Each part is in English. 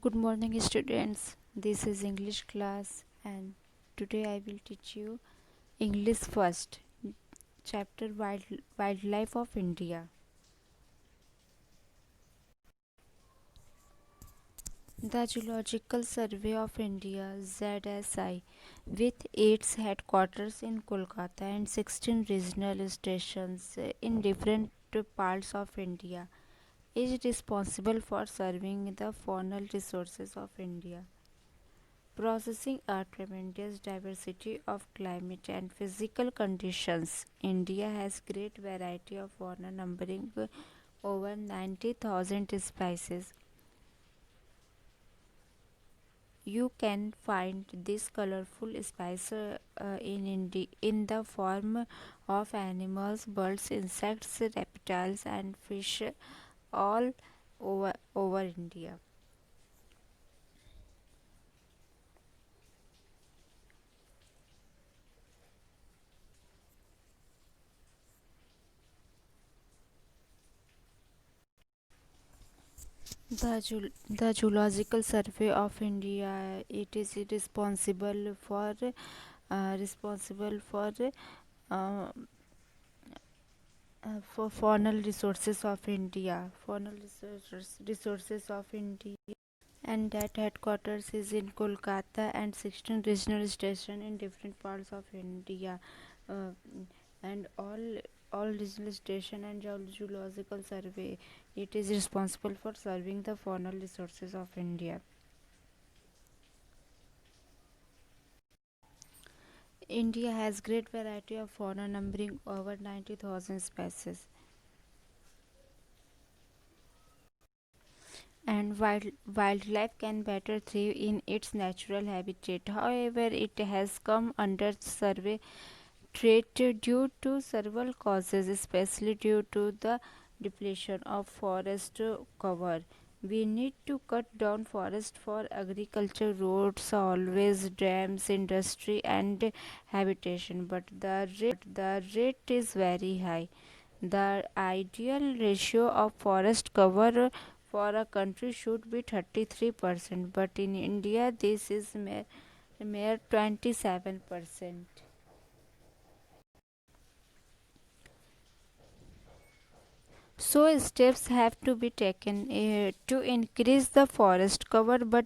Good morning, students. This is English class, and today I will teach you English first chapter Wildlife of India. The Geological Survey of India (ZSI), with its headquarters in Kolkata and 16 regional stations in different parts of India, is responsible for surveying the faunal resources of India, processing a tremendous diversity of climate and physical conditions. India has great variety of fauna numbering over 90,000 species. You can find this colorful spice in the form of animals, birds, insects, reptiles, and fish all over India. The Geological Survey of India, it is responsible uh, for faunal resources of India, resources of India, and that headquarters is in Kolkata and 16 regional stations in different parts of India, uh, and all regional station and geological survey, it is responsible for serving the faunal resources of India. India has great variety of fauna numbering over 90,000 species, and wildlife can better thrive in its natural habitat. However, it has come under survey threat due to several causes, especially due to the depletion of forest cover. We need to cut down forest for agriculture, roads, always dams, industry, and habitation. But the rate is very high. The ideal ratio of forest cover for a country should be 33%, but in India this is mere 27%. So steps have to be taken to increase the forest cover, but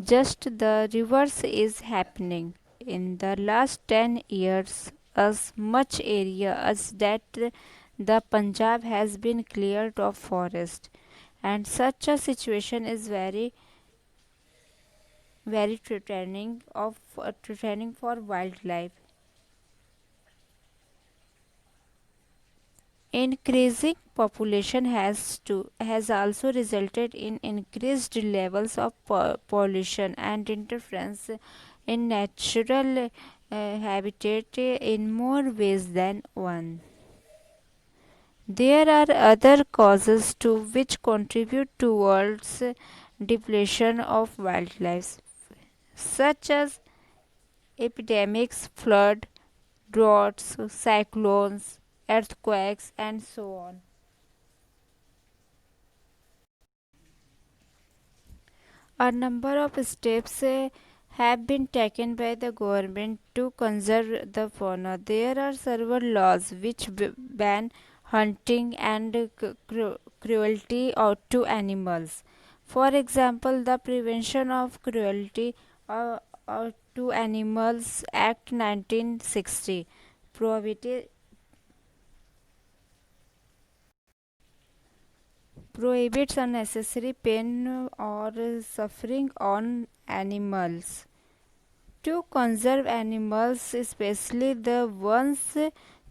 just the reverse is happening. In the last 10 years, as much area as that the Punjab has been cleared of forest, and such a situation is very threatening for wildlife. Increasing population has also resulted in increased levels of pollution and interference in natural habitat in more ways than one. There are other causes too which contribute towards depletion of wildlife, such as epidemics, flood, droughts, cyclones, earthquakes, and so on. A number of steps have been taken by the government to conserve the fauna. There are several laws which ban hunting and cruelty to animals. For example, the Prevention of Cruelty uh, to Animals Act 1960 prohibited prohibits unnecessary pain or suffering on animals. To conserve animals, especially the ones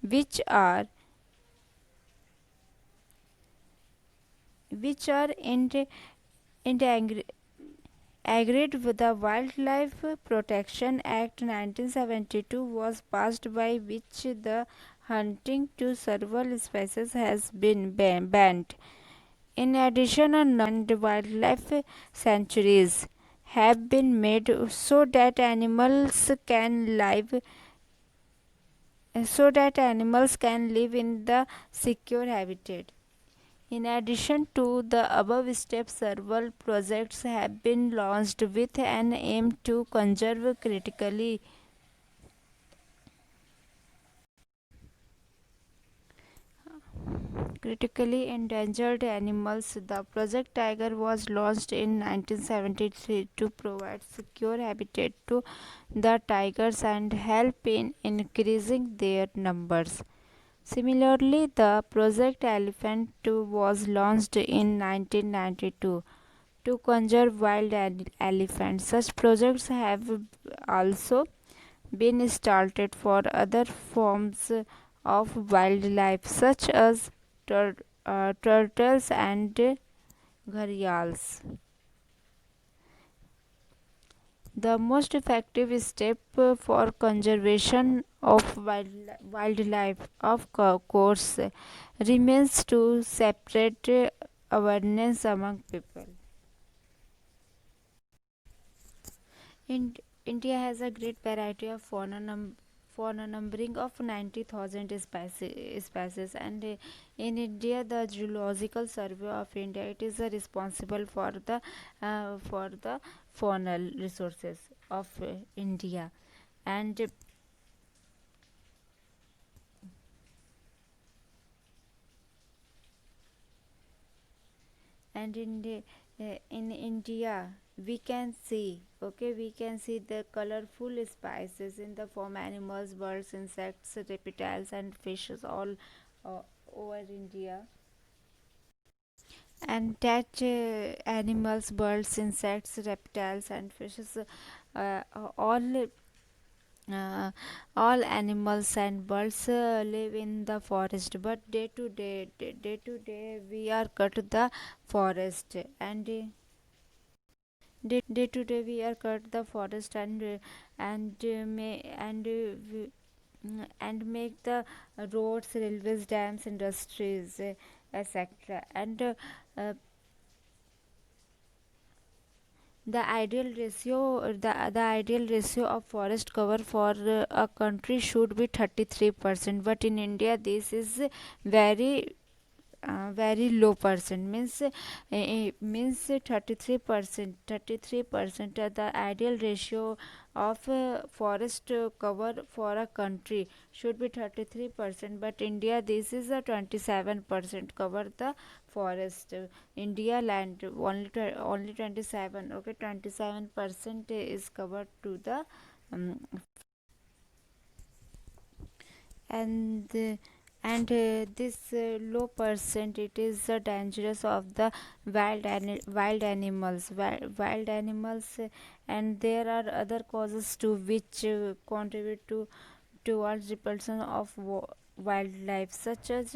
which are endangered. Agreed, the Wildlife Protection Act 1972 was passed, by which the hunting to several species has been banned. In addition, a number of wildlife sanctuaries have been made so that animals can live in the secure habitat. In addition to the above steps, several projects have been launched with an aim to conserve critically endangered animals. The Project Tiger was launched in 1973 to provide secure habitat to the tigers and help in increasing their numbers. Similarly, the Project Elephant was launched in 1992 to conserve wild elephants. Such projects have also been started for other forms of wildlife, such as turtles and gharials. The most effective step for conservation of wildlife, of course, remains to separate awareness among people. In India has a great variety of fauna numbering of 90,000 species, and in India the Geological Survey of India it is responsible for the faunal resources of India. And and in the, uh, in India we can see, we can see the colorful spices in the form animals, birds, insects, reptiles and fishes all uh, over India. And that animals, birds, insects, reptiles and fishes, uh, all uh, all animals and birds live in the forest, but day to day we are cut the forest, and day to day we are cut the forest, and may and make the roads, railways, dams, industries, etc. And uh, the ideal ratio of forest cover for a country should be 33%, but in India this is very very low percent, means 33%. The ideal ratio of forest cover for a country should be 33%, but India this is a 27% cover the forest. India land only 27, 27% is covered to the um, and this low percent it is dangerous of the wild animals, and there are other causes too which contribute to towards repulsion of wildlife, such as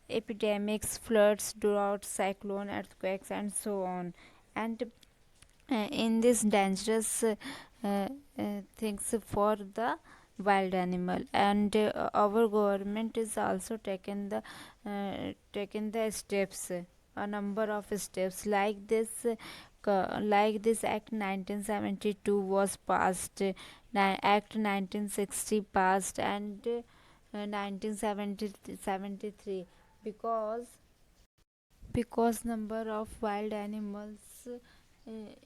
epidemics, floods, droughts, cyclone, earthquakes and so on. And in this dangerous uh, things for the wild animal, and our government is also taken the steps, a number of steps like this, like this act 1972 was passed, act 1960 passed, and 1973, because number of wild animals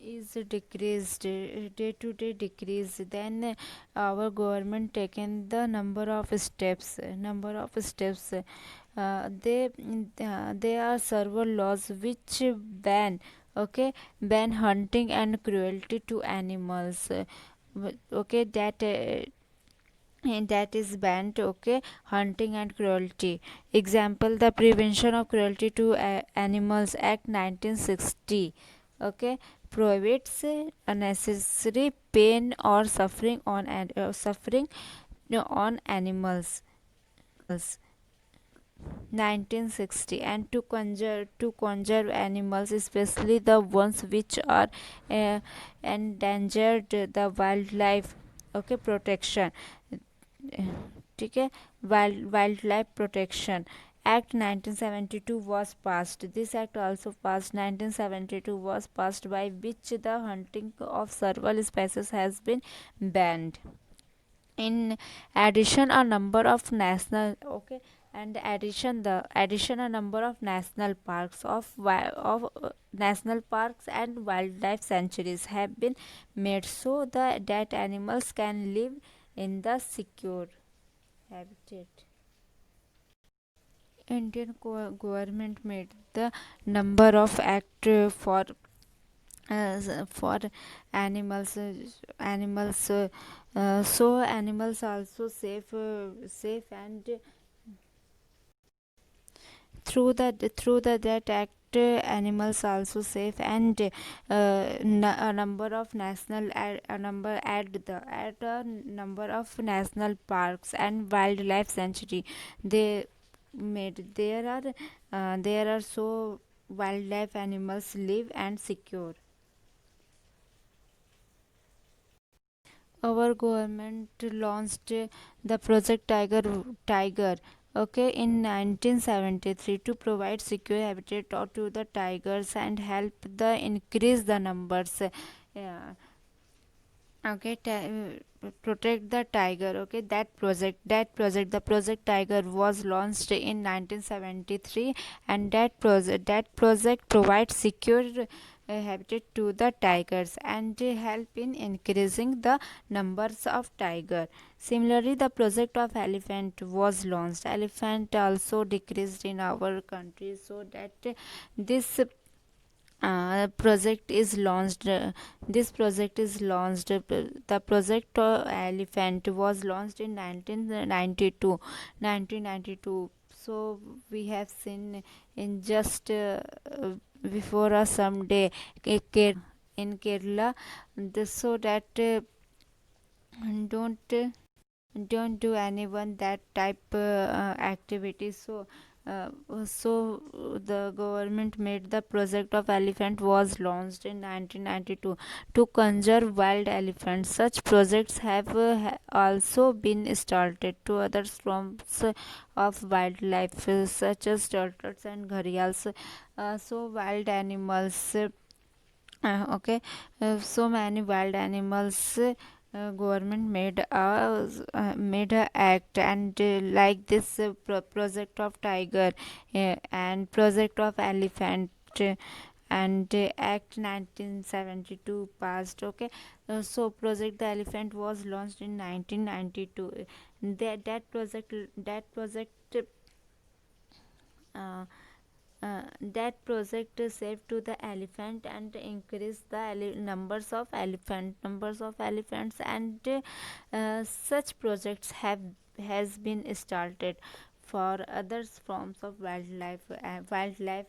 is decreased, day to day decrease, then our government taken the number of steps. There are several laws which ban, ban hunting and cruelty to animals, okay, and that is banned, hunting and cruelty. Example, the Prevention of Cruelty to Animals Act 1960, okay, prohibits unnecessary pain or suffering on animals. 1960. And to conserve animals, especially the ones which are uh, endangered, the wildlife, protection, ठीक है, wildlife protection act 1972 was passed. This act also passed 1972 was passed, by which the hunting of several species has been banned. In addition, a number of national, and addition a number of national parks national parks and wildlife sanctuaries have been made so that animals can live in the secure habitat. Indian government made the number of act for animals so animals also safe and through the that act animals also safe and a number of national a number at a number of national parks and wildlife sanctuary they made there are so wildlife animals live and secure. Our government launched the project tiger okay in 1973 to provide secure habitat to the tigers and help the increase the numbers. Yeah, okay protect the tiger. Okay, that project the project tiger was launched in 1973, and that project provides secure habitat to the tigers and help in increasing the numbers of tiger. Similarly, the project of elephant was launched. Elephant also decreased in our country, so that this project is launched this project is launched the project elephant was launched in 1992. So we have seen in just before a someday in Kerala this so that don't don't do anyone that type activity. So the government made the project of elephant was launched in 1992 to conserve wild elephants. Such projects have also been started to other forms of wildlife such as turtles and gharials. So wild animals okay so many wild animals government made a act and like this project of tiger and project of elephant and act 1972 passed. Okay, so project the elephant was launched in 1992. That project uh, that project saved to the elephant and increase the numbers of elephants and such projects have has been started for other forms of wildlife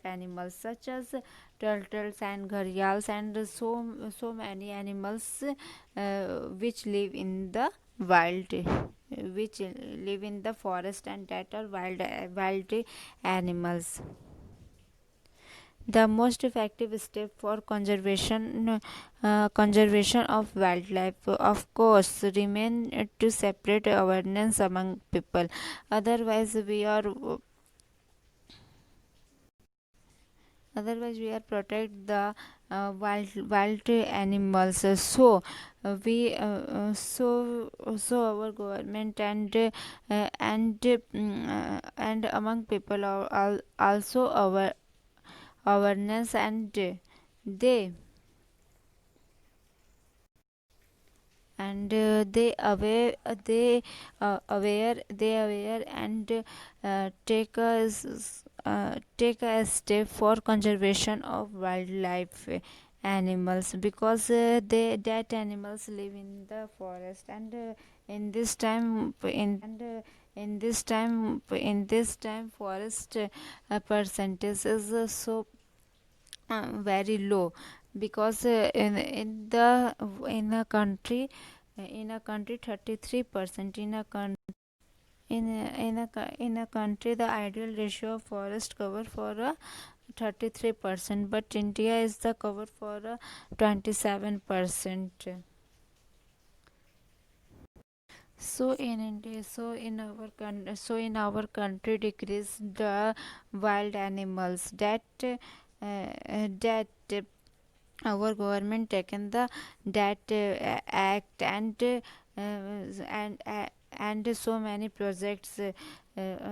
animals such as turtles and gharials and so many animals which live in the wild which live in the forest and that are wild animals. The most effective step for conservation of wildlife, of course, remain to separate awareness among people. Otherwise, we are protect the wild animals. So our government and among people are also our awareness and they they aware they aware and take a step for conservation of wildlife animals because they that animals live in the forest and in this time forest percentage is very low because in a country 33% in a country the ideal ratio of forest cover for a 33%, but India is the cover for a 27%. So in our country decrease the wild animals that our government taken the that act and and so many projects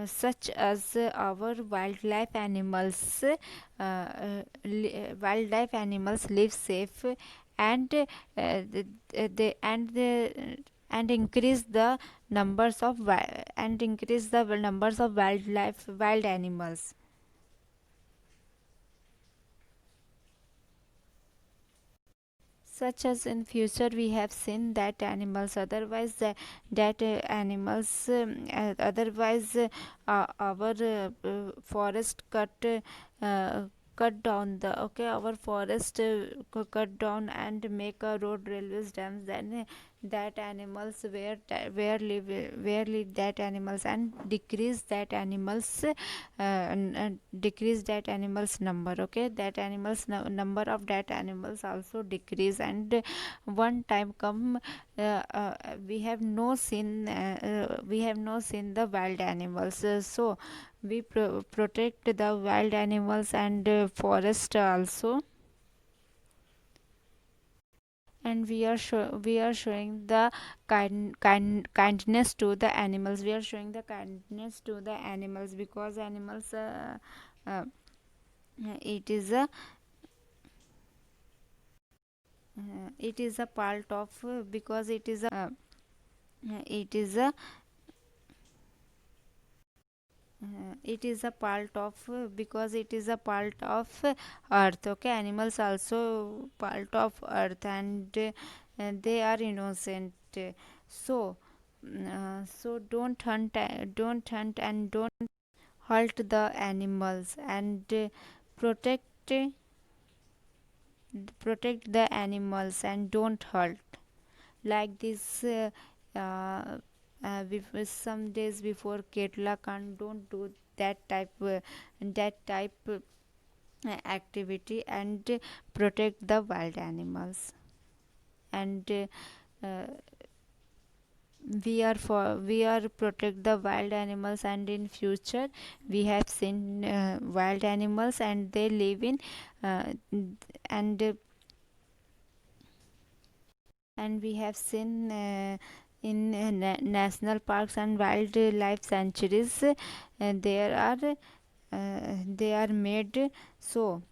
such as our wildlife animals live safe and they and increase the numbers of wild animals. Such as in future we have seen that animals otherwise our forest uh, cut down the okay our forest cut down and make a road railways dams, then that animals where live that animals and decrease that animals number. Okay, that number of that animals also decrease, and one time come we have no seen the wild animals. So we protect the wild animals and forest also, and we are showing the kindness to the animals. We are showing the kindness to the animals because animals uh, it is a it is a part of because it is a it is a part of because it is a part of earth. Okay, animals also part of earth, and they are innocent. So so don't hunt and don't hurt the animals, and protect protect the animals and don't hurt like this. Some days before Kerala can don't do that type activity, and protect the wild animals, and we are protect the wild animals, and in future we have seen wild animals and they live in and and we have seen in national parks and wildlife sanctuaries they are made. So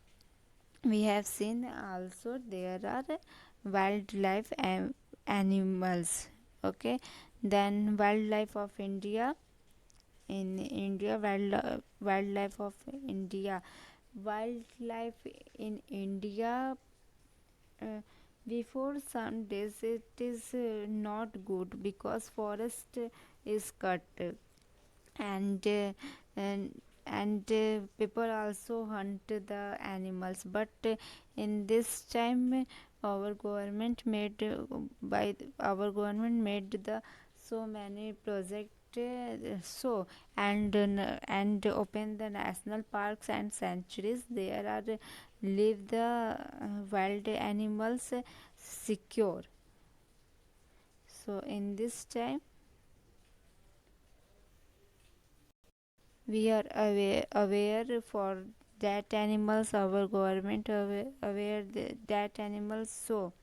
we have seen also there are animals. Okay, then wildlife of India. Wildlife in India, uh, before some days it is not good because forest is cut, and people also hunt the animals, but in this time our government made our government made the so many project so and open the national parks and sanctuaries. There are leave the wild animals secure. So in this time we are aware for that animals, our government aware that animals. So